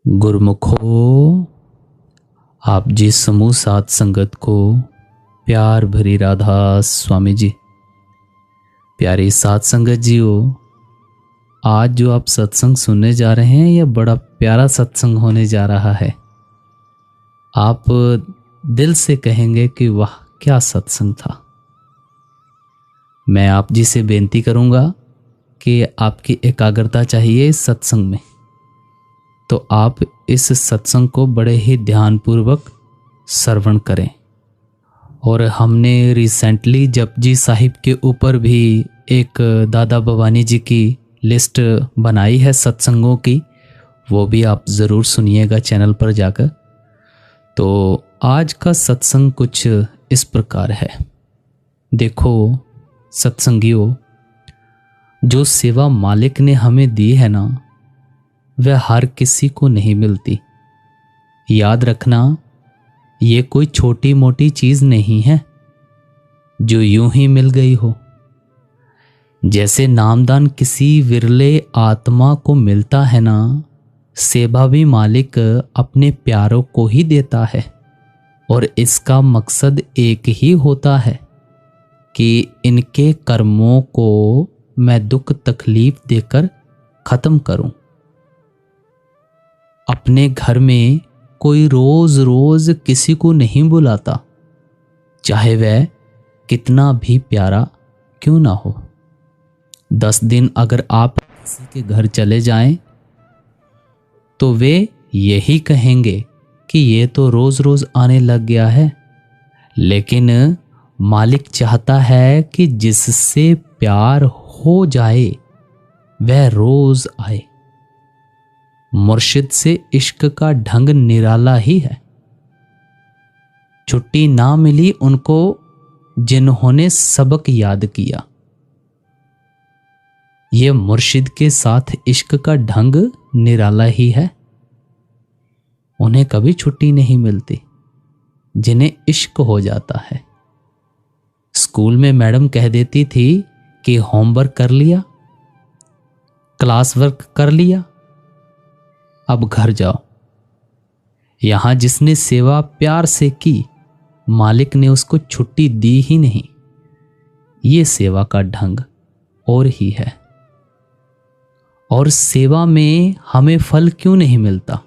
गुरमुखो, आप जी समूह सात संगत को प्यार भरी राधा स्वामी जी। प्यारी सात संगत जी हो, आज जो आप सत्संग सुनने जा रहे हैं यह बड़ा प्यारा सत्संग होने जा रहा है। आप दिल से कहेंगे कि वाह क्या सत्संग था। मैं आप जी से बेनती करूंगा कि आपकी एकाग्रता चाहिए इस सत्संग में, तो आप इस सत्संग को बड़े ही ध्यानपूर्वक श्रवण करें। और हमने रिसेंटली जपजी साहिब के ऊपर भी एक दादा भवानी जी की लिस्ट बनाई है सत्संगों की, वो भी आप ज़रूर सुनिएगा चैनल पर जाकर। तो आज का सत्संग कुछ इस प्रकार है। देखो सत्संगियों, जो सेवा मालिक ने हमें दी है ना, वह हर किसी को नहीं मिलती। याद रखना, ये कोई छोटी मोटी चीज़ नहीं है जो यूं ही मिल गई हो। जैसे नामदान किसी विरले आत्मा को मिलता है ना, सेवा भी मालिक अपने प्यारों को ही देता है। और इसका मकसद एक ही होता है कि इनके कर्मों को मैं दुख तकलीफ देकर ख़त्म करूं। अपने घर में कोई रोज रोज किसी को नहीं बुलाता, चाहे वह कितना भी प्यारा क्यों ना हो। 10 दिन अगर आप किसी के घर चले जाएं तो वे यही कहेंगे कि ये तो रोज रोज आने लग गया है। लेकिन मालिक चाहता है कि जिससे प्यार हो जाए वह रोज आए। मुर्शिद से इश्क का ढंग निराला ही है। छुट्टी ना मिली उनको जिन्होंने सबक याद किया। ये मुर्शिद के साथ इश्क का ढंग निराला ही है। उन्हें कभी छुट्टी नहीं मिलती जिन्हें इश्क हो जाता है। स्कूल में मैडम कह देती थी कि होमवर्क कर लिया, क्लास वर्क कर लिया, अब घर जाओ। यहां जिसने सेवा प्यार से की, मालिक ने उसको छुट्टी दी ही नहीं। ये सेवा का ढंग और ही है। और सेवा में हमें फल क्यों नहीं मिलता?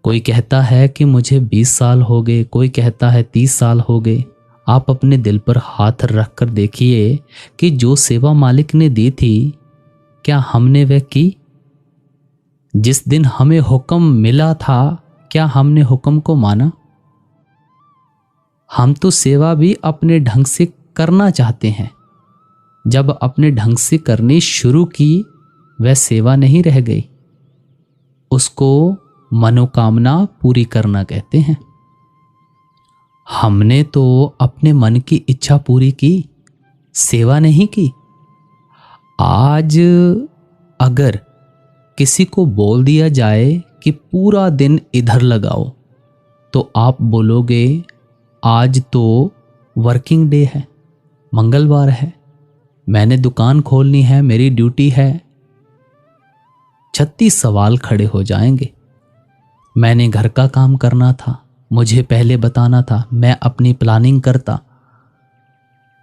कोई कहता है कि मुझे 20 साल हो गए, कोई कहता है 30 साल हो गए। आप अपने दिल पर हाथ रख कर देखिए कि जो सेवा मालिक ने दी थी, क्या हमने वह की? जिस दिन हमें हुक्म मिला था, क्या हमने हुक्म को माना? हम तो सेवा भी अपने ढंग से करना चाहते हैं। जब अपने ढंग से करनी शुरू की, वह सेवा नहीं रह गई। उसको मनोकामना पूरी करना कहते हैं। हमने तो अपने मन की इच्छा पूरी की, सेवा नहीं की। आज अगर किसी को बोल दिया जाए कि पूरा दिन इधर लगाओ, तो आप बोलोगे आज तो वर्किंग डे है, मंगलवार है, मैंने दुकान खोलनी है, मेरी ड्यूटी है। 36 सवाल खड़े हो जाएंगे। मैंने घर का काम करना था, मुझे पहले बताना था, मैं अपनी प्लानिंग करता।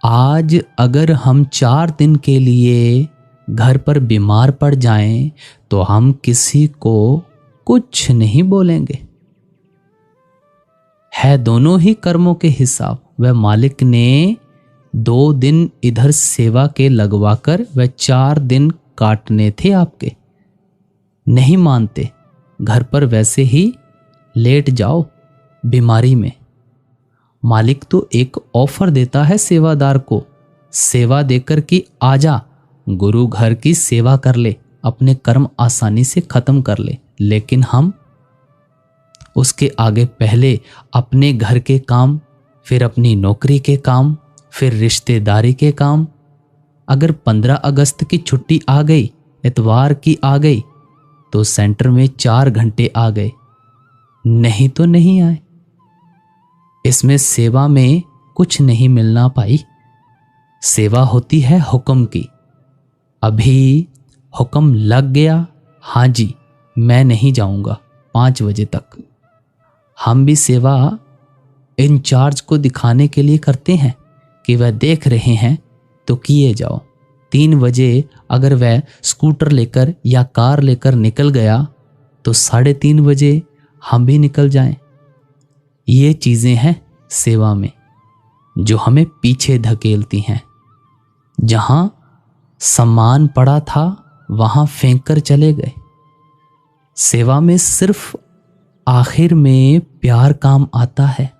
आज अगर हम 4 दिन के लिए घर पर बीमार पड़ जाएं तो हम किसी को कुछ नहीं बोलेंगे। है दोनों ही कर्मों के हिसाब। वह मालिक ने 2 दिन इधर सेवा के लगवाकर वह 4 दिन काटने थे आपके। नहीं मानते, घर पर वैसे ही लेट जाओ बीमारी में। मालिक तो एक ऑफर देता है सेवादार को, सेवा देकर कि आजा गुरु घर की सेवा कर ले, अपने कर्म आसानी से खत्म कर ले। लेकिन हम उसके आगे पहले अपने घर के काम, फिर अपनी नौकरी के काम, फिर रिश्तेदारी के काम। अगर 15 अगस्त की छुट्टी आ गई, इतवार की आ गई, तो सेंटर में 4 घंटे आ गए, नहीं तो नहीं आए। इसमें सेवा में कुछ नहीं मिलना पाई। सेवा होती है हुक्म की। अभी हुक्म लग गया, हाँ जी मैं नहीं जाऊंगा, 5 बजे तक। हम भी सेवा इंचार्ज को दिखाने के लिए करते हैं कि वह देख रहे हैं तो किए जाओ। 3 बजे अगर वह स्कूटर लेकर या कार लेकर निकल गया तो 3:30 बजे हम भी निकल जाएं। ये चीज़ें हैं सेवा में जो हमें पीछे धकेलती हैं। जहाँ सामान पड़ा था वहाँ फेंक कर चले गए। सेवा में सिर्फ आखिर में प्यार काम आता है।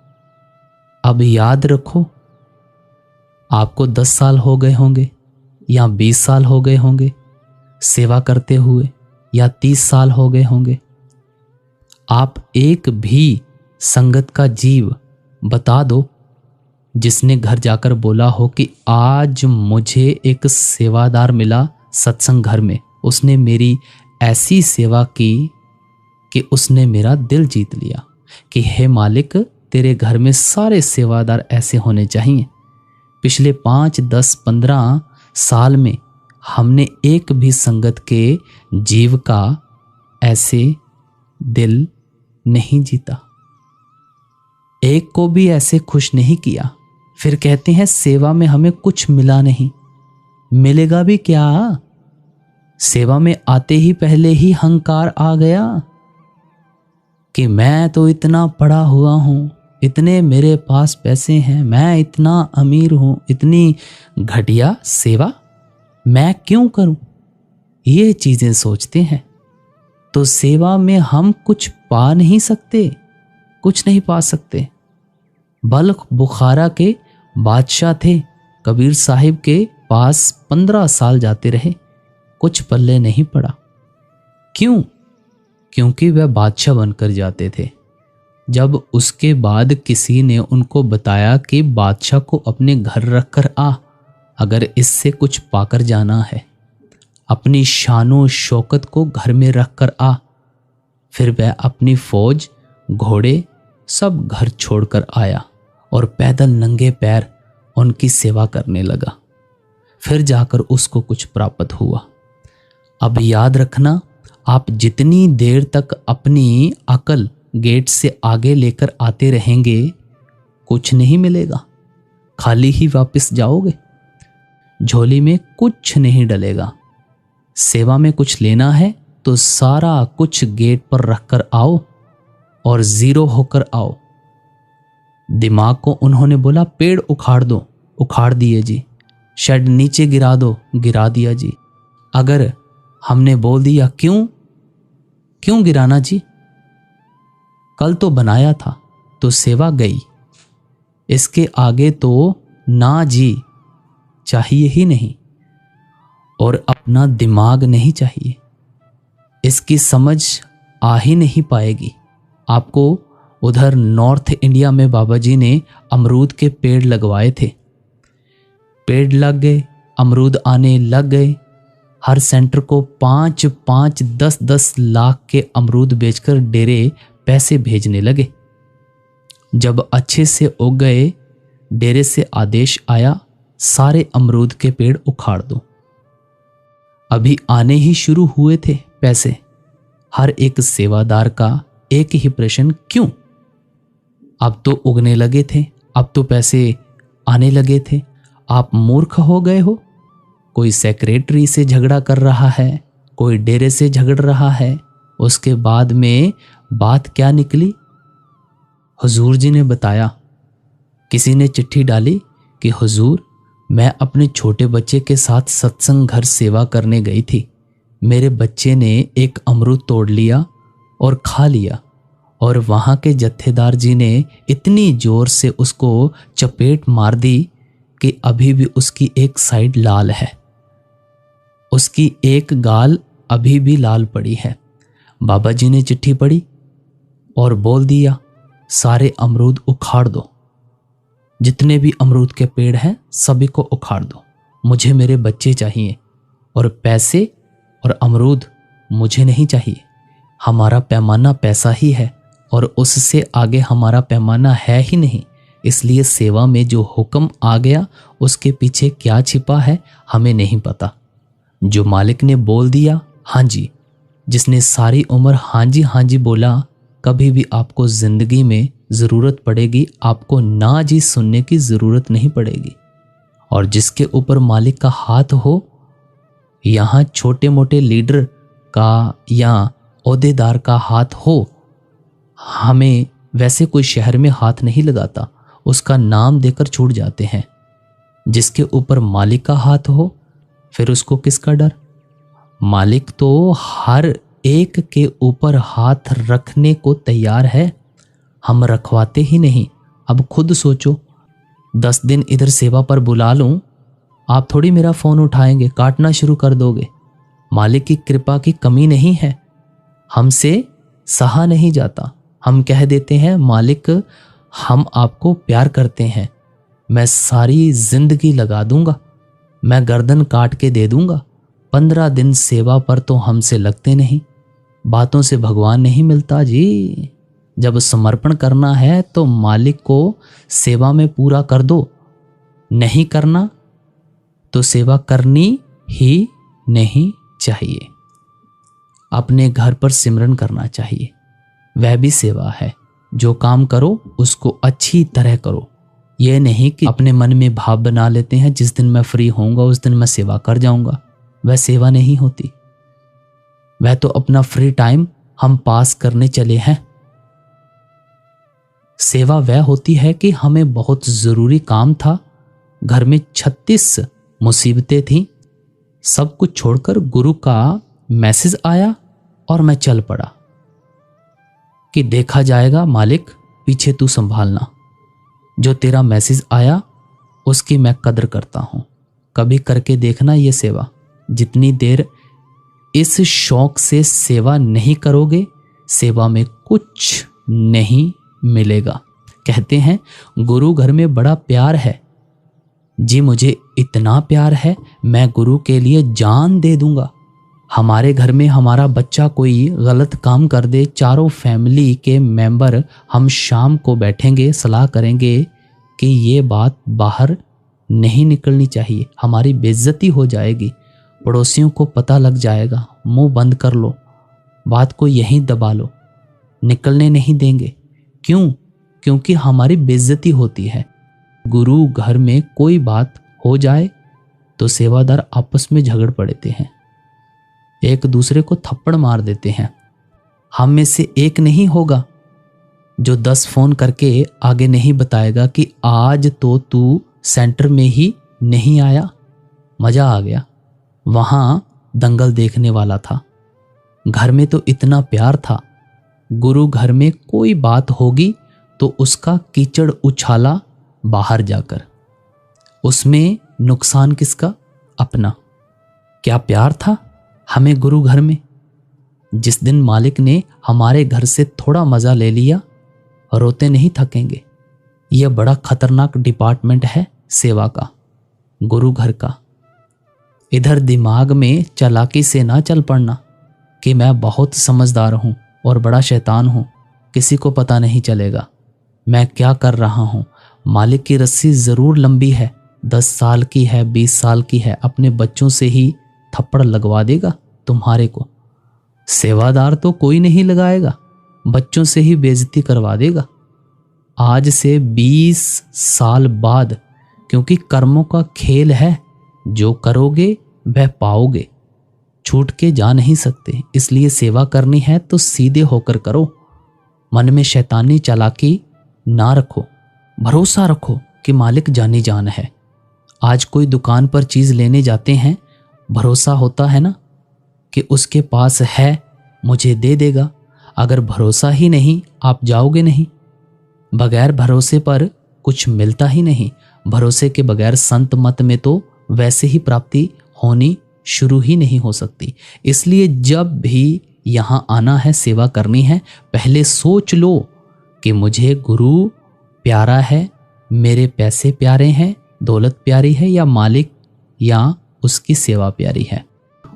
अब याद रखो, आपको 10 साल हो गए होंगे या 20 साल हो गए होंगे सेवा करते हुए, या 30 साल हो गए होंगे। आप एक भी संगत का जीव बता दो जिसने घर जाकर बोला हो कि आज मुझे एक सेवादार मिला सत्संग घर में, उसने मेरी ऐसी सेवा की कि उसने मेरा दिल जीत लिया, कि हे मालिक तेरे घर में सारे सेवादार ऐसे होने चाहिए। पिछले 5, 10, 15 साल में हमने एक भी संगत के जीव का ऐसे दिल नहीं जीता, एक को भी ऐसे खुश नहीं किया। फिर कहते हैं सेवा में हमें कुछ मिला नहीं। मिलेगा भी क्या? सेवा में आते ही पहले ही हंकार आ गया कि मैं तो इतना पढ़ा हुआ हूं, इतने मेरे पास पैसे हैं, मैं इतना अमीर हूं, इतनी घटिया सेवा मैं क्यों करूं? ये चीजें सोचते हैं। तो सेवा में हम कुछ पा नहीं सकते, कुछ नहीं पा सकते। बल्ख बुखारा के बादशाह थे, कबीर साहिब के पास 15 साल जाते रहे, कुछ पल्ले नहीं पड़ा। क्यों? क्योंकि वह बादशाह बनकर जाते थे। जब उसके बाद किसी ने उनको बताया कि बादशाह को अपने घर रखकर आ, अगर इससे कुछ पाकर जाना है, अपनी शानो शौकत को घर में रखकर आ, फिर वह अपनी फौज, घोड़े सब घर छोड़कर आया और पैदल नंगे पैर उनकी सेवा करने लगा। फिर जाकर उसको कुछ प्राप्त हुआ। अब याद रखना, आप जितनी देर तक अपनी अकल गेट से आगे लेकर आते रहेंगे कुछ नहीं मिलेगा, खाली ही वापस जाओगे, झोली में कुछ नहीं डलेगा। सेवा में कुछ लेना है तो सारा कुछ गेट पर रखकर आओ और जीरो होकर आओ। दिमाग को उन्होंने बोला पेड़ उखाड़ दो, उखाड़ दिए जी। शेड नीचे गिरा दो, गिरा दिया जी। अगर हमने बोल दिया क्यों क्यों गिराना जी, कल तो बनाया था, तो सेवा गई, इसके आगे तो ना जी चाहिए ही नहीं, और अपना दिमाग नहीं चाहिए, इसकी समझ आ ही नहीं पाएगी आपको। उधर नॉर्थ इंडिया में बाबा जी ने अमरूद के पेड़ लगवाए थे, पेड़ लग गए, अमरूद आने लग गए। हर सेंटर को 5-5, 10-10 लाख के अमरूद बेचकर डेरे पैसे भेजने लगे। जब अच्छे से उग गए, डेरे से आदेश आया सारे अमरूद के पेड़ उखाड़ दो। अभी आने ही शुरू हुए थे पैसे। हर एक सेवादार का एक ही प्रश्न, क्यों? अब तो उगने लगे थे, अब तो पैसे आने लगे थे, आप मूर्ख हो गए हो। कोई सेक्रेटरी से झगड़ा कर रहा है, कोई डेरे से झगड़ रहा है, उसके बाद में बात क्या निकली? हुजूर जी ने बताया, किसी ने चिट्ठी डाली कि हुजूर मैं अपने छोटे बच्चे के साथ सत्संग घर सेवा करने गई थी, मेरे बच्चे ने एक अमरूद तोड़ लिया और खा लिया, और वहाँ के जत्थेदार जी ने इतनी जोर से उसको चपेट मार दी कि अभी भी उसकी एक साइड लाल है, उसकी एक गाल अभी भी लाल पड़ी है। बाबा जी ने चिट्ठी पढ़ी और बोल दिया सारे अमरूद उखाड़ दो, जितने भी अमरूद के पेड़ हैं सभी को उखाड़ दो, मुझे मेरे बच्चे चाहिए, और पैसे और अमरूद मुझे नहीं चाहिए। हमारा पैमाना पैसा ही है और उससे आगे हमारा पैमाना है ही नहीं। इसलिए सेवा में जो हुक्म आ गया उसके पीछे क्या छिपा है हमें नहीं पता। जो मालिक ने बोल दिया हाँ जी, जिसने सारी उम्र हाँ जी बोला, कभी भी आपको जिंदगी में ज़रूरत पड़ेगी, आपको ना जी सुनने की ज़रूरत नहीं पड़ेगी। और जिसके ऊपर मालिक का हाथ हो, यहाँ छोटे मोटे लीडर का या ओहदेदार का हाथ हो, हमें वैसे कोई शहर में हाथ नहीं लगाता, उसका नाम देकर छूट जाते हैं। जिसके ऊपर मालिक का हाथ हो, फिर उसको किसका डर। मालिक तो हर एक के ऊपर हाथ रखने को तैयार है, हम रखवाते ही नहीं। अब खुद सोचो, 10 दिन इधर सेवा पर बुला लूं, आप थोड़ी मेरा फ़ोन उठाएंगे, काटना शुरू कर दोगे। मालिक की कृपा की कमी नहीं है, हमसे सहा नहीं जाता। हम कह देते हैं मालिक हम आपको प्यार करते हैं, मैं सारी जिंदगी लगा दूंगा, मैं गर्दन काट के दे दूंगा। 15 दिन सेवा पर तो हमसे लगते नहीं। बातों से भगवान नहीं मिलता जी। जब समर्पण करना है तो मालिक को सेवा में पूरा कर दो, नहीं करना तो सेवा करनी ही नहीं चाहिए। अपने घर पर सिमरन करना चाहिए, वह भी सेवा है। जो काम करो उसको अच्छी तरह करो। यह नहीं कि अपने मन में भाव बना लेते हैं जिस दिन मैं फ्री होऊंगा उस दिन मैं सेवा कर जाऊंगा। वह सेवा नहीं होती, वह तो अपना फ्री टाइम हम पास करने चले हैं। सेवा वह होती है कि हमें बहुत ज़रूरी काम था, घर में 36 मुसीबतें थीं, सब कुछ छोड़कर गुरु का मैसेज आया और मैं चल पड़ा कि देखा जाएगा मालिक, पीछे तू संभालना। जो तेरा मैसेज आया उसकी मैं कदर करता हूं। कभी करके देखना ये सेवा। जितनी देर इस शौक से सेवा नहीं करोगे, सेवा में कुछ नहीं मिलेगा। कहते हैं गुरु घर में बड़ा प्यार है जी, मुझे इतना प्यार है मैं गुरु के लिए जान दे दूंगा। हमारे घर में हमारा बच्चा कोई गलत काम कर दे, चारों फैमिली के मेंबर हम शाम को बैठेंगे, सलाह करेंगे कि ये बात बाहर नहीं निकलनी चाहिए, हमारी बेइज्जती हो जाएगी, पड़ोसियों को पता लग जाएगा, मुंह बंद कर लो, बात को यहीं दबा लो, निकलने नहीं देंगे। क्यों? क्योंकि हमारी बेइज्जती होती है। गुरु घर में कोई बात हो जाए तो सेवादार आपस में झगड़ पड़ते हैं, एक दूसरे को थप्पड़ मार देते हैं। हम में से एक नहीं होगा जो 10 फोन करके आगे नहीं बताएगा कि आज तो तू सेंटर में ही नहीं आया, मजा आ गया, वहां दंगल देखने वाला था। घर में तो इतना प्यार था। गुरु घर में कोई बात होगी तो उसका कीचड़ उछाला बाहर जाकर, उसमें नुकसान किसका? अपना। क्या प्यार था हमें गुरु घर में। जिस दिन मालिक ने हमारे घर से थोड़ा मजा ले लिया, रोते नहीं थकेंगे। यह बड़ा खतरनाक डिपार्टमेंट है सेवा का, गुरु घर का। इधर दिमाग में चालाकी से ना चल पड़ना कि मैं बहुत समझदार हूं और बड़ा शैतान हूं, किसी को पता नहीं चलेगा मैं क्या कर रहा हूं। मालिक की रस्सी जरूर लंबी है, 10 साल की है, 20 साल की है, अपने बच्चों से ही थप्पड़ लगवा देगा तुम्हारे को। सेवादार तो कोई नहीं लगाएगा, बच्चों से ही बेइज्जती करवा देगा। आज से 20 साल बाद, क्योंकि कर्मों का खेल है, जो करोगे वह पाओगे, छूट के जा नहीं सकते। इसलिए सेवा करनी है तो सीधे होकर करो, मन में शैतानी चालाकी ना रखो, भरोसा रखो कि मालिक जानी जान है। आज कोई दुकान पर चीज लेने जाते हैं, भरोसा होता है ना कि उसके पास है, मुझे दे देगा। अगर भरोसा ही नहीं, आप जाओगे नहीं। बगैर भरोसे पर कुछ मिलता ही नहीं। भरोसे के बगैर संत मत में तो वैसे ही प्राप्ति होनी शुरू ही नहीं हो सकती। इसलिए जब भी यहाँ आना है, सेवा करनी है, पहले सोच लो कि मुझे गुरु प्यारा है, मेरे पैसे प्यारे हैं, दौलत प्यारी है, या मालिक या उसकी सेवा प्यारी है।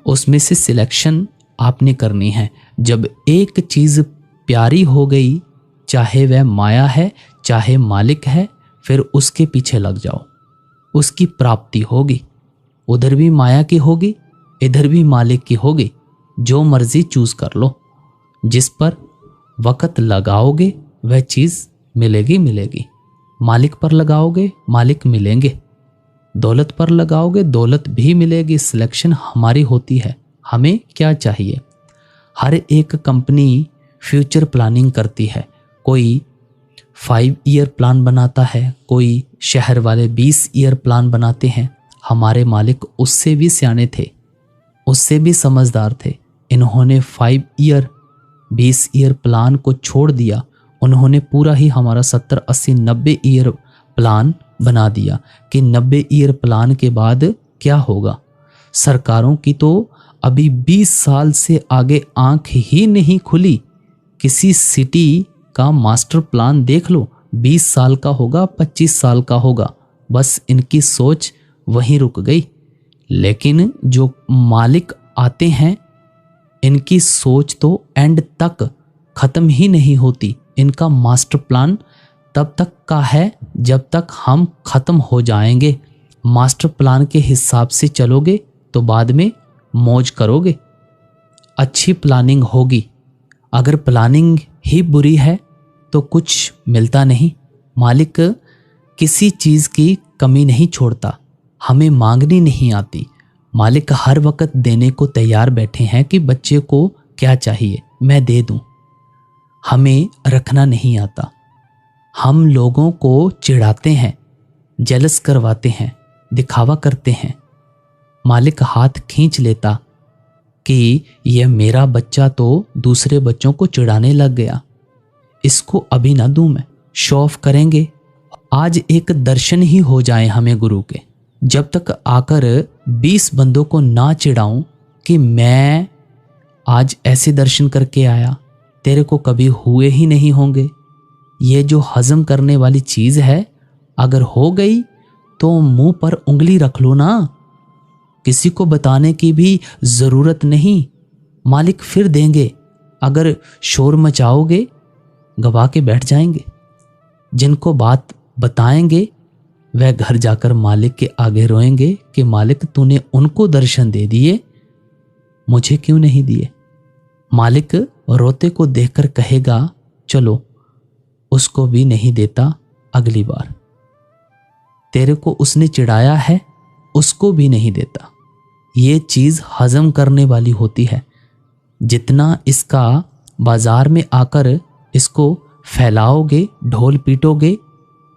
उसमें से सिलेक्शन आपने करनी है। जब एक चीज प्यारी हो गई, चाहे वह माया है चाहे मालिक है, फिर उसके पीछे लग जाओ, उसकी प्राप्ति होगी। उधर भी माया की होगी, इधर भी मालिक की होगी। जो मर्जी चूज कर लो, जिस पर वक़्त लगाओगे वह चीज़ मिलेगी मिलेगी। मालिक पर लगाओगे मालिक मिलेंगे, दौलत पर लगाओगे दौलत भी मिलेगी। सिलेक्शन हमारी होती है, हमें क्या चाहिए। हर एक कंपनी फ्यूचर प्लानिंग करती है, कोई 5 ईयर प्लान बनाता है, कोई शहर वाले 20 ईयर प्लान बनाते हैं। हमारे मालिक उससे भी सियाने थे, उससे भी समझदार थे। इन्होंने 5 ईयर 20 ईयर प्लान को छोड़ दिया, उन्होंने पूरा ही हमारा 70 80 90 ईयर प्लान बना दिया कि 90 ईयर प्लान के बाद क्या होगा। सरकारों की तो अभी 20 साल से आगे आंख ही नहीं खुली। किसी सिटी का मास्टर प्लान देख लो, 20 साल का होगा 25 साल का होगा, बस इनकी सोच वहीं रुक गई। लेकिन जो मालिक आते हैं इनकी सोच तो एंड तक ख़त्म ही नहीं होती। इनका मास्टर प्लान तब तक का है जब तक हम ख़त्म हो जाएंगे। मास्टर प्लान के हिसाब से चलोगे तो बाद में मौज करोगे। अच्छी प्लानिंग होगी, अगर प्लानिंग ही बुरी है तो कुछ मिलता नहीं। मालिक किसी चीज़ की कमी नहीं छोड़ता, हमें मांगनी नहीं आती। मालिक हर वक्त देने को तैयार बैठे हैं कि बच्चे को क्या चाहिए मैं दे दूं। हमें रखना नहीं आता। हम लोगों को चिढ़ाते हैं, जेलस करवाते हैं, दिखावा करते हैं। मालिक हाथ खींच लेता कि यह मेरा बच्चा तो दूसरे बच्चों को चिढ़ाने लग गया, इसको अभी ना दूं मैं। शो ऑफ करेंगे, आज एक दर्शन ही हो जाए हमें गुरु के। जब तक आकर 20 बंदों को ना चिढ़ाऊं कि मैं आज ऐसे दर्शन करके आया, तेरे को कभी हुए ही नहीं होंगे। ये जो हजम करने वाली चीज़ है, अगर हो गई तो मुंह पर उंगली रख लो ना, किसी को बताने की भी ज़रूरत नहीं। मालिक फिर देंगे, अगर शोर मचाओगे गवा के बैठ जाएंगे। जिनको बात बताएंगे वह घर जाकर मालिक के आगे रोएंगे कि मालिक तूने उनको दर्शन दे दिए, मुझे क्यों नहीं दिए। मालिक रोते को देखकर कहेगा चलो उसको भी नहीं देता अगली बार। तेरे को उसने चिढ़ाया है, उसको भी नहीं देता। ये चीज़ हजम करने वाली होती है। जितना इसका बाजार में आकर इसको फैलाओगे, ढोल पीटोगे,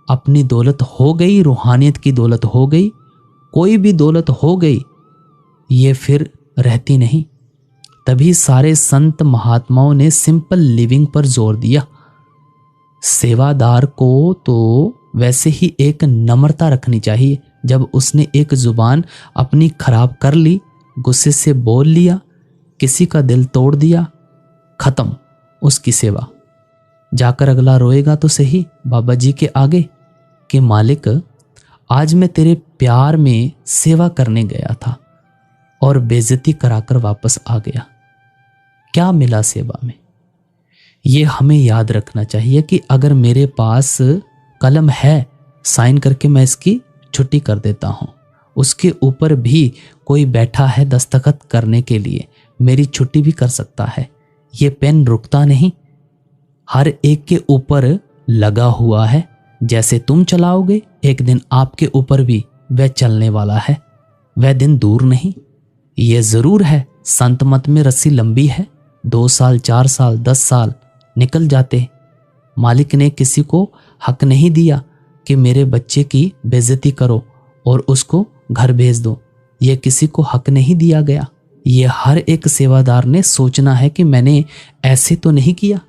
अपनी दौलत हो गई, रूहानियत की दौलत हो गई, कोई भी दौलत हो गई, ये फिर रहती नहीं। तभी सारे संत महात्माओं ने सिंपल लिविंग पर जोर दिया। सेवादार को तो वैसे ही एक नम्रता रखनी चाहिए। जब उसने एक जुबान अपनी खराब कर ली, गुस्से से बोल लिया, किसी का दिल तोड़ दिया, खत्म उसकी सेवा। जाकर अगला रोएगा तो सही बाबा जी के आगे कि मालिक आज मैं तेरे प्यार में सेवा करने गया था और बेइज्जती कराकर वापस आ गया, क्या मिला सेवा में। ये हमें याद रखना चाहिए कि अगर मेरे पास कलम है, साइन करके मैं इसकी छुट्टी कर देता हूँ। उसके ऊपर भी कोई बैठा है दस्तखत करने के लिए, मेरी छुट्टी भी कर सकता है। ये पेन रुकता नहीं, हर एक के ऊपर लगा हुआ है। जैसे तुम चलाओगे एक दिन आपके ऊपर भी वह चलने वाला है, वह दिन दूर नहीं। ये ज़रूर है संत मत में रस्सी लंबी है, 2 साल 4 साल 10 साल निकल जाते। मालिक ने किसी को हक नहीं दिया कि मेरे बच्चे की बेइज्जती करो और उसको घर भेज दो, ये किसी को हक नहीं दिया गया। ये हर एक सेवादार ने सोचना है कि मैंने ऐसे तो नहीं किया,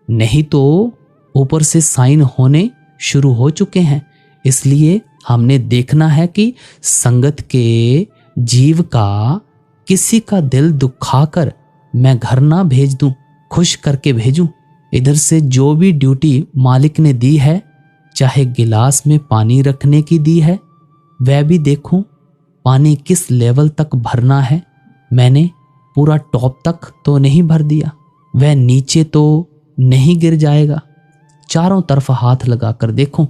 नहीं तो ऊपर से साइन होने शुरू हो चुके हैं। इसलिए हमने देखना है कि संगत के जीव का किसी का दिल दुखाकर मैं घर ना भेज दूं, खुश करके भेजूं। इधर से जो भी ड्यूटी मालिक ने दी है, चाहे गिलास में पानी रखने की दी है, वह भी देखूं पानी किस लेवल तक भरना है। मैंने पूरा टॉप तक तो नहीं भर दिया, वह नीचे तो नहीं गिर जाएगा। चारों तरफ हाथ लगाकर देखूं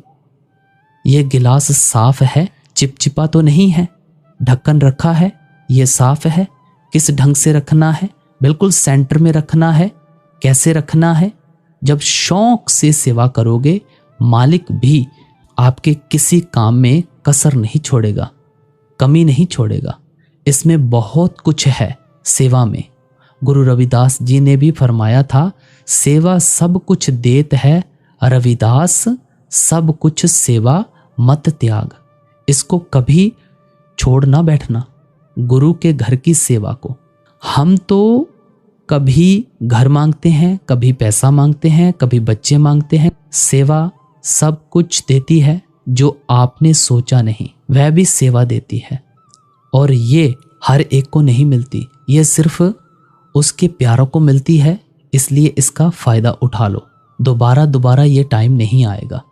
यह गिलास साफ है, चिपचिपा तो नहीं है, ढक्कन रखा है, यह साफ है। किस ढंग से रखना है, बिल्कुल सेंटर में रखना है, कैसे रखना है, जब शौक से सेवा करोगे, मालिक भी आपके किसी काम में कसर नहीं छोड़ेगा, कमी नहीं छोड़ेगा। इसमें बहुत कुछ है सेवा में। गुरु रविदास जी ने भी फरमाया था, सेवा सब कुछ देत है रविदास, सब कुछ सेवा मत त्याग। इसको कभी छोड़ ना बैठना, गुरु के घर की सेवा को। हम तो कभी घर मांगते हैं, कभी पैसा मांगते हैं, कभी बच्चे मांगते हैं। सेवा सब कुछ देती है, जो आपने सोचा नहीं वह भी सेवा देती है। और ये हर एक को नहीं मिलती, ये सिर्फ उसके प्यारों को मिलती है। इसलिए इसका फ़ायदा उठा लो, दोबारा ये टाइम नहीं आएगा।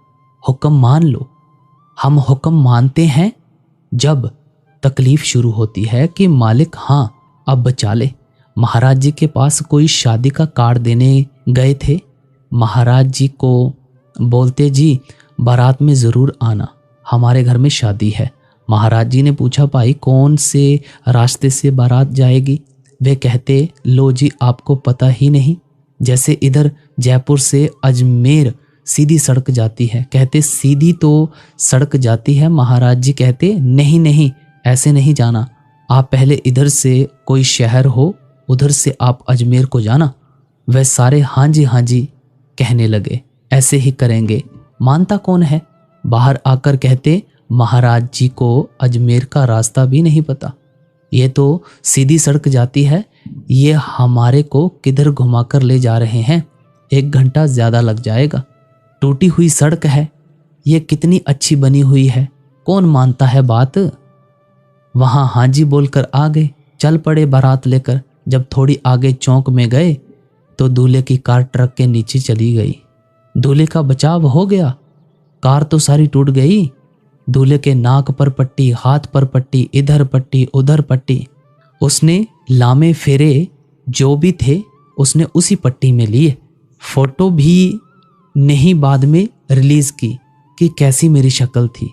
हुक्म मान लो। हम हुक्म मानते हैं जब तकलीफ़ शुरू होती है कि मालिक हाँ अब बचा ले। महाराज जी के पास कोई शादी का कार्ड देने गए थे। महाराज जी को बोलते, जी बारात में ज़रूर आना, हमारे घर में शादी है। महाराज जी ने पूछा, भाई कौन से रास्ते से बारात जाएगी? वे कहते, लो जी आपको पता ही नहीं, जैसे इधर जयपुर से अजमेर सीधी सड़क जाती है। कहते, सीधी तो सड़क जाती है। महाराज जी कहते, नहीं नहीं ऐसे नहीं जाना, आप पहले इधर से कोई शहर हो, उधर से आप अजमेर को जाना। वह सारे हाँ जी कहने लगे, ऐसे ही करेंगे। मानता कौन है? बाहर आकर कहते, महाराज जी को अजमेर का रास्ता भी नहीं पता, ये तो सीधी सड़क जाती है, ये हमारे को किधर घुमाकर ले जा रहे हैं, 1 घंटा ज़्यादा लग जाएगा। टूटी हुई सड़क है, ये कितनी अच्छी बनी हुई है, कौन मानता है बात। वहाँ हाँ जी बोलकर आ गए, चल पड़े बारात लेकर। जब थोड़ी आगे चौक में गए तो दूल्हे की कार ट्रक के नीचे चली गई। दूल्हे का बचाव हो गया, कार तो सारी टूट गई। दूल्हे के नाक पर पट्टी, हाथ पर पट्टी, इधर पट्टी उधर पट्टी। उसने लामे फेरे जो भी थे उसने उसी पट्टी में लिए। फोटो भी नहीं बाद में रिलीज की कि कैसी मेरी शक्ल थी,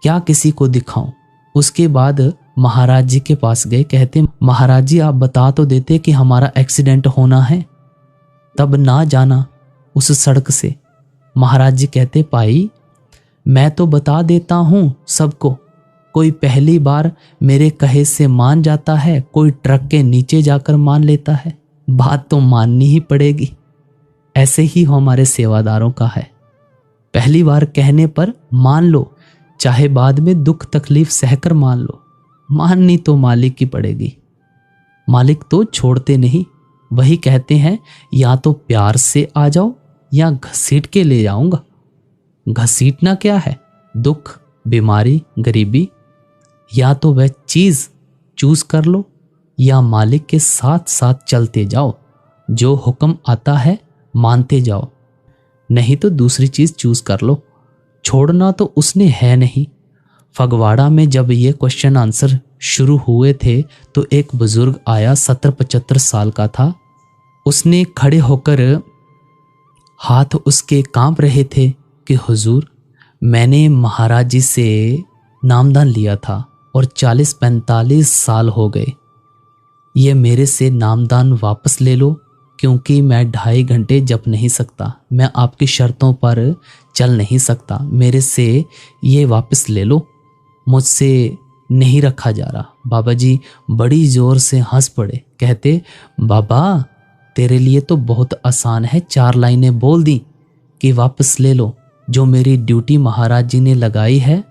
क्या किसी को दिखाऊं। उसके बाद महाराज जी के पास गए, कहते, महाराज जी आप बता तो देते कि हमारा एक्सीडेंट होना है, तब ना जाना उस सड़क से। महाराज जी कहते, भाई मैं तो बता देता हूँ सबको, कोई पहली बार मेरे कहे से मान जाता है, कोई ट्रक के नीचे जाकर मान लेता है, बात तो माननी ही पड़ेगी। ऐसे ही हमारे सेवादारों का है, पहली बार कहने पर मान लो, चाहे बाद में दुख तकलीफ सहकर मान लो, माननी तो मालिक की पड़ेगी। मालिक तो छोड़ते नहीं, वही कहते हैं या तो प्यार से आ जाओ या घसीट के ले जाऊंगा। घसीटना क्या है? दुख, बीमारी, गरीबी। या तो वह चीज चूज कर लो या मालिक के साथ साथ चलते जाओ, जो हुक्म आता है मानते जाओ, नहीं तो दूसरी चीज चूज कर लो। छोड़ना तो उसने है नहीं। फगवाड़ा में जब ये क्वेश्चन आंसर शुरू हुए थे तो एक बुजुर्ग आया, 70-75 साल का था। उसने खड़े होकर, हाथ उसके कांप रहे थे कि हुजूर मैंने महाराज जी से नामदान लिया था और 40-45 साल हो गए, ये मेरे से नामदान वापस ले लो, क्योंकि मैं 2.5 घंटे जप नहीं सकता, मैं आपकी शर्तों पर चल नहीं सकता, मेरे से ये वापस ले लो, मुझसे नहीं रखा जा रहा। बाबा जी बड़ी जोर से हंस पड़े, कहते, बाबा तेरे लिए तो बहुत आसान है, 4 लाइनें बोल दी कि वापस ले लो, जो मेरी ड्यूटी महाराज जी ने लगाई है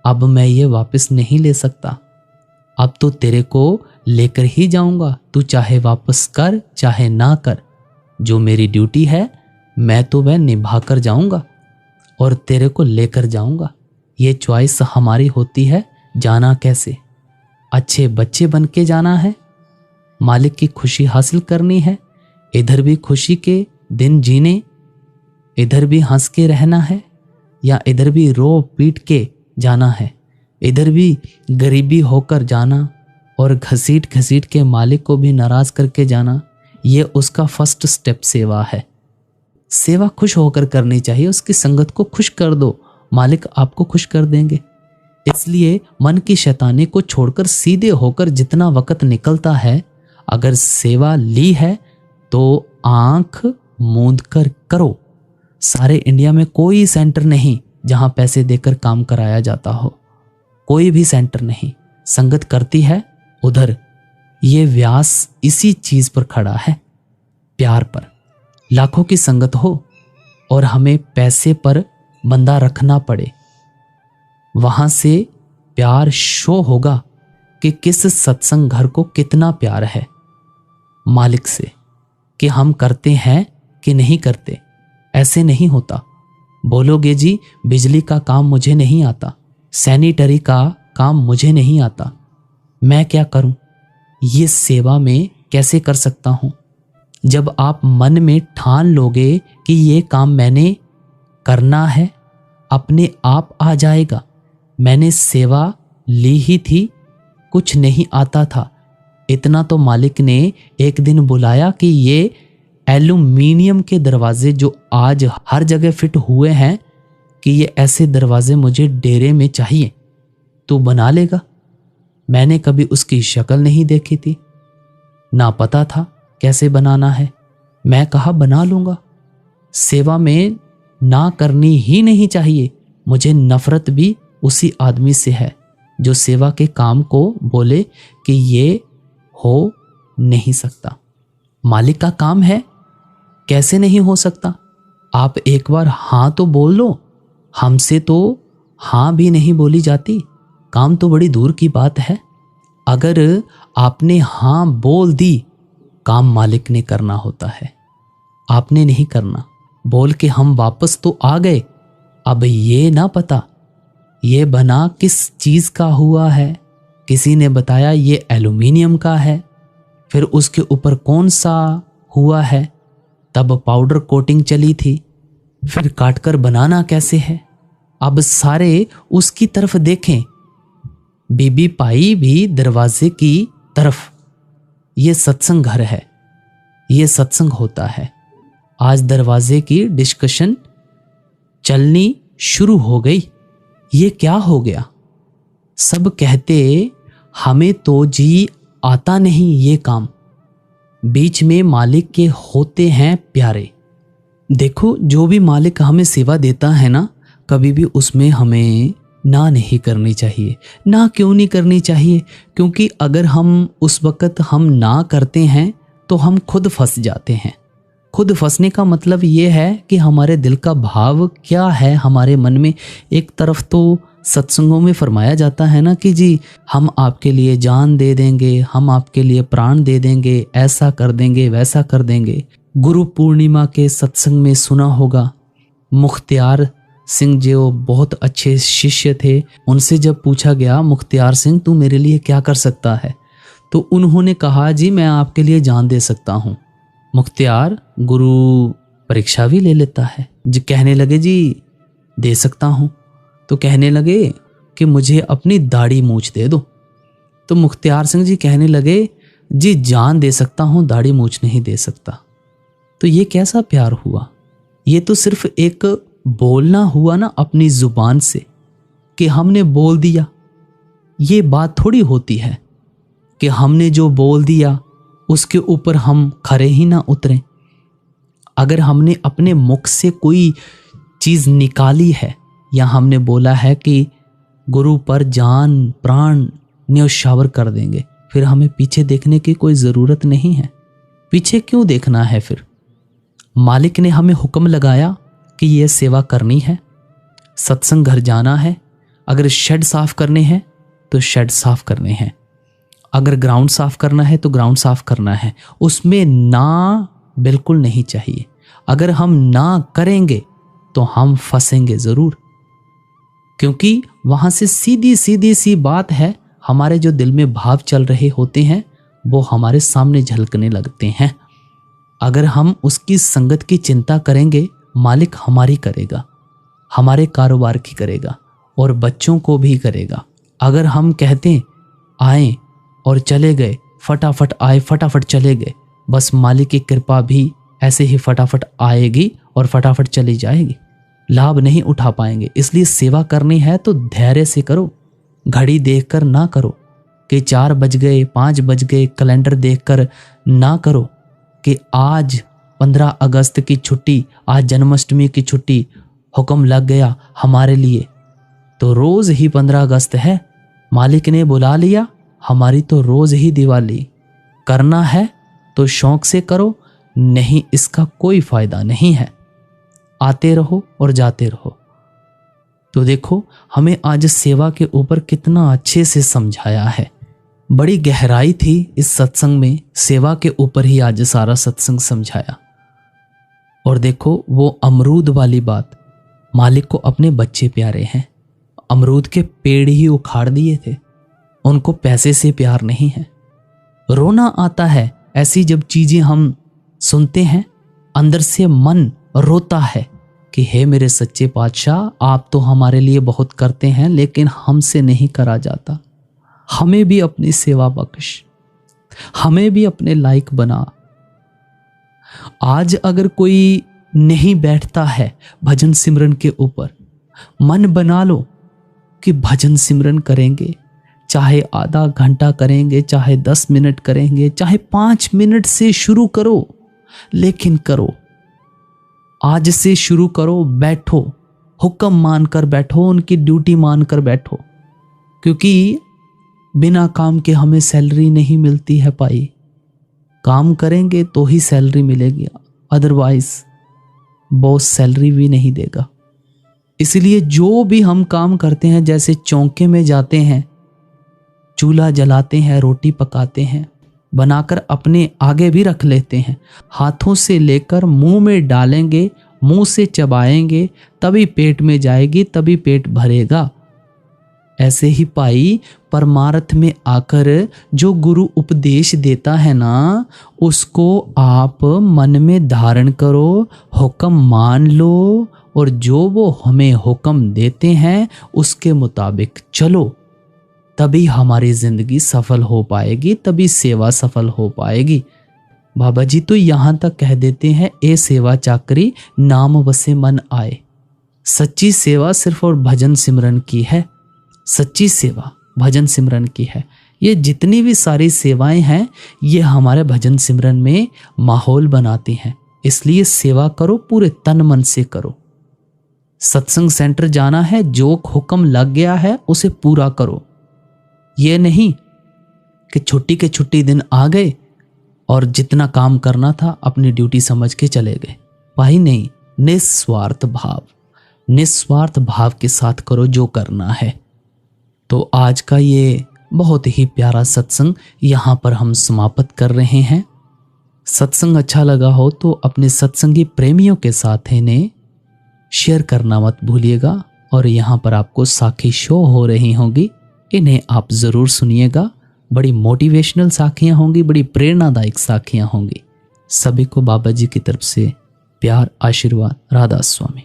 अब मैं ये वापस नहीं ले सकता, अब तो तेरे को लेकर ही जाऊंगा, तू चाहे वापस कर चाहे ना कर, जो मेरी ड्यूटी है मैं तो वह निभा कर जाऊंगा और तेरे को लेकर जाऊंगा। ये चॉइस हमारी होती है, जाना कैसे। अच्छे बच्चे बन के जाना है, मालिक की खुशी हासिल करनी है, इधर भी खुशी के दिन जीने, इधर भी हंस के रहना है, या इधर भी रो पीट के जाना है, इधर भी गरीबी होकर जाना और घसीट घसीट के मालिक को भी नाराज करके जाना। ये उसका फर्स्ट स्टेप सेवा है। सेवा खुश होकर करनी चाहिए, उसकी संगत को खुश कर दो, मालिक आपको खुश कर देंगे। इसलिए मन की शैतानी को छोड़कर सीधे होकर जितना वक्त निकलता है, अगर सेवा ली है तो आंख मूंद कर करो। सारे इंडिया में कोई सेंटर नहीं जहां पैसे देकर काम कराया जाता हो, कोई भी सेंटर नहीं। संगत करती है उधर। ये व्यास इसी चीज पर खड़ा है, प्यार पर। लाखों की संगत हो और हमें पैसे पर बंधा रखना पड़े, वहां से प्यार शो होगा कि किस सत्संग घर को कितना प्यार है मालिक से, कि हम करते हैं कि नहीं करते। ऐसे नहीं होता। बोलोगे जी बिजली का काम मुझे नहीं आता, सैनिटरी का काम मुझे नहीं आता, मैं क्या करूं? ये सेवा में कैसे कर सकता हूं? जब आप मन में ठान लोगे कि ये काम मैंने करना है, अपने आप आ जाएगा। मैंने सेवा ली ही थी, कुछ नहीं आता था। इतना तो मालिक ने एक दिन बुलाया कि ये एल्यूमिनियम के दरवाजे जो आज हर जगह फिट हुए हैं, कि ये ऐसे दरवाजे मुझे डेरे में चाहिए, तू बना लेगा? मैंने कभी उसकी शक्ल नहीं देखी थी, ना पता था कैसे बनाना है। मैं कहा बना लूंगा। सेवा में ना करनी ही नहीं चाहिए। मुझे नफरत भी उसी आदमी से है जो सेवा के काम को बोले कि ये हो नहीं सकता। मालिक का काम है, कैसे नहीं हो सकता? आप एक बार हाँ तो बोल लो। हमसे तो हाँ भी नहीं बोली जाती, काम तो बड़ी दूर की बात है। अगर आपने हाँ बोल दी, काम मालिक ने करना होता है, आपने नहीं करना। बोल के हम वापस तो आ गए, अब ये ना पता ये बना किस चीज का हुआ है। किसी ने बताया ये एल्यूमिनियम का है, फिर उसके ऊपर कौन सा हुआ है, तब पाउडर कोटिंग चली थी, फिर काटकर बनाना कैसे है। अब सारे उसकी तरफ देखें, बीबी पाई भी दरवाजे की तरफ। ये सत्संग घर है, ये सत्संग होता है। आज दरवाजे की डिस्कशन चलनी शुरू हो गई। ये क्या हो गया? सब कहते हमें तो जी आता नहीं ये काम। बीच में मालिक के होते हैं प्यारे। देखो जो भी मालिक हमें सेवा देता है ना, कभी भी उसमें हमें ना नहीं करनी चाहिए। ना क्यों नहीं करनी चाहिए? क्योंकि अगर हम उस वक़्त हम ना करते हैं तो हम खुद फंस जाते हैं। खुद फंसने का मतलब ये है कि हमारे दिल का भाव क्या है हमारे मन में। एक तरफ तो सत्संगों में फरमाया जाता है ना कि जी हम आपके लिए जान दे देंगे, हम आपके लिए प्राण दे देंगे, ऐसा कर देंगे, वैसा कर देंगे। गुरु पूर्णिमा के सत्संग में सुना होगा, मुख्तियार सिंह जो बहुत अच्छे शिष्य थे, उनसे जब पूछा गया मुख्तियार सिंह तू मेरे लिए क्या कर सकता है, तो उन्होंने कहा जी मैं आपके लिए जान दे सकता हूँ। मुख्तियार गुरु परीक्षा भी ले लेता है। जी कहने लगे जी दे सकता हूँ, तो कहने लगे कि मुझे अपनी दाढ़ी मूछ दे दो। तो मुख्तियार सिंह जी कहने लगे जी जान दे सकता हूँ, दाढ़ी मूछ नहीं दे सकता। तो ये कैसा प्यार हुआ? ये तो सिर्फ एक बोलना हुआ ना अपनी जुबान से कि हमने बोल दिया। ये बात थोड़ी होती है कि हमने जो बोल दिया उसके ऊपर हम खरे ही ना उतरें। अगर हमने अपने मुख से कोई चीज़ निकाली है या हमने बोला है कि गुरु पर जान प्राण न्यौछावर कर देंगे, फिर हमें पीछे देखने की कोई ज़रूरत नहीं है। पीछे क्यों देखना है? फिर मालिक ने हमें हुक्म लगाया कि यह सेवा करनी है, सत्संग घर जाना है। अगर शेड साफ करने हैं तो शेड साफ करने हैं, अगर ग्राउंड साफ करना है तो ग्राउंड साफ करना है। उसमें ना बिल्कुल नहीं चाहिए। अगर हम ना करेंगे तो हम फंसेंगे ज़रूर, क्योंकि वहाँ से सीधी सीधी सी बात है, हमारे जो दिल में भाव चल रहे होते हैं वो हमारे सामने झलकने लगते हैं। अगर हम उसकी संगत की चिंता करेंगे, मालिक हमारी करेगा, हमारे कारोबार की करेगा और बच्चों को भी करेगा। अगर हम कहते आए और चले गए, फटाफट आए फटाफट चले गए, बस मालिक की कृपा भी ऐसे ही फटाफट आएगी और फटाफट चली जाएगी, लाभ नहीं उठा पाएंगे। इसलिए सेवा करनी है तो धैर्य से करो, घड़ी देखकर ना करो कि 4 बज गए 5 बज गए, कैलेंडर देखकर ना करो कि आज 15 अगस्त की छुट्टी, आज जन्माष्टमी की छुट्टी, हुक्म लग गया हमारे लिए। तो रोज ही 15 अगस्त है, मालिक ने बुला लिया, हमारी तो रोज ही दिवाली। करना है तो शौक से करो, नहीं इसका कोई फायदा नहीं है। आते रहो और जाते रहो। तो देखो हमें आज सेवा के ऊपर कितना अच्छे से समझाया है। बड़ी गहराई थी इस सत्संग में, सेवा के ऊपर ही आज सारा सत्संग समझाया। और देखो वो अमरूद वाली बात, मालिक को अपने बच्चे प्यारे हैं, अमरूद के पेड़ ही उखाड़ दिए थे, उनको पैसे से प्यार नहीं है। रोना आता है ऐसी जब चीजें हम सुनते हैं, अंदर से मन रोता है कि हे मेरे सच्चे पातशाह, आप तो हमारे लिए बहुत करते हैं लेकिन हमसे नहीं करा जाता, हमें भी अपनी सेवा बख्श, हमें भी अपने लायक बना। आज अगर कोई नहीं बैठता है भजन सिमरन के ऊपर, मन बना लो कि भजन सिमरन करेंगे, चाहे आधा घंटा करेंगे, चाहे 10 मिनट करेंगे, चाहे 5 मिनट से शुरू करो, लेकिन करो। आज से शुरू करो, बैठो, हुक्म मानकर बैठो, उनकी ड्यूटी मानकर बैठो, क्योंकि बिना काम के हमें सैलरी नहीं मिलती है भाई। काम करेंगे तो ही सैलरी मिलेगी, अदरवाइज बॉस सैलरी भी नहीं देगा। इसलिए जो भी हम काम करते हैं, जैसे चौके में जाते हैं, चूल्हा जलाते हैं, रोटी पकाते हैं, बनाकर अपने आगे भी रख लेते हैं, हाथों से लेकर मुंह में डालेंगे, मुंह से चबाएंगे, तभी पेट में जाएगी, तभी पेट भरेगा। ऐसे ही पाई परमार्थ में आकर जो गुरु उपदेश देता है ना, उसको आप मन में धारण करो, हुक्म मान लो, और जो वो हमें हुक्म देते हैं उसके मुताबिक चलो, तभी हमारी जिंदगी सफल हो पाएगी, तभी सेवा सफल हो पाएगी। बाबा जी तो यहाँ तक कह देते हैं, ए सेवा चाकरी नाम बसे मन आए। सच्ची सेवा सिर्फ और भजन सिमरन की है, सच्ची सेवा भजन सिमरन की है। ये जितनी भी सारी सेवाएं हैं, ये हमारे भजन सिमरन में माहौल बनाती हैं। इसलिए सेवा करो, पूरे तन मन से करो। सत्संग सेंटर जाना है, जो हुक्म लग गया है उसे पूरा करो। ये नहीं कि छुट्टी के छुट्टी दिन आ गए और जितना काम करना था अपनी ड्यूटी समझ के चले गए। भाई नहीं, निस्वार्थ भाव, निस्वार्थ भाव के साथ करो जो करना है। तो आज का ये बहुत ही प्यारा सत्संग यहाँ पर हम समाप्त कर रहे हैं। सत्संग अच्छा लगा हो तो अपने सत्संगी प्रेमियों के साथ इन्हें शेयर करना मत भूलिएगा। और यहाँ पर आपको साखी शो हो रही होंगी, इन्हें आप ज़रूर सुनिएगा। बड़ी मोटिवेशनल साखियाँ होंगी, बड़ी प्रेरणादायक साखियाँ होंगी। सभी को बाबा जी की तरफ से प्यार, आशीर्वाद। राधा स्वामी।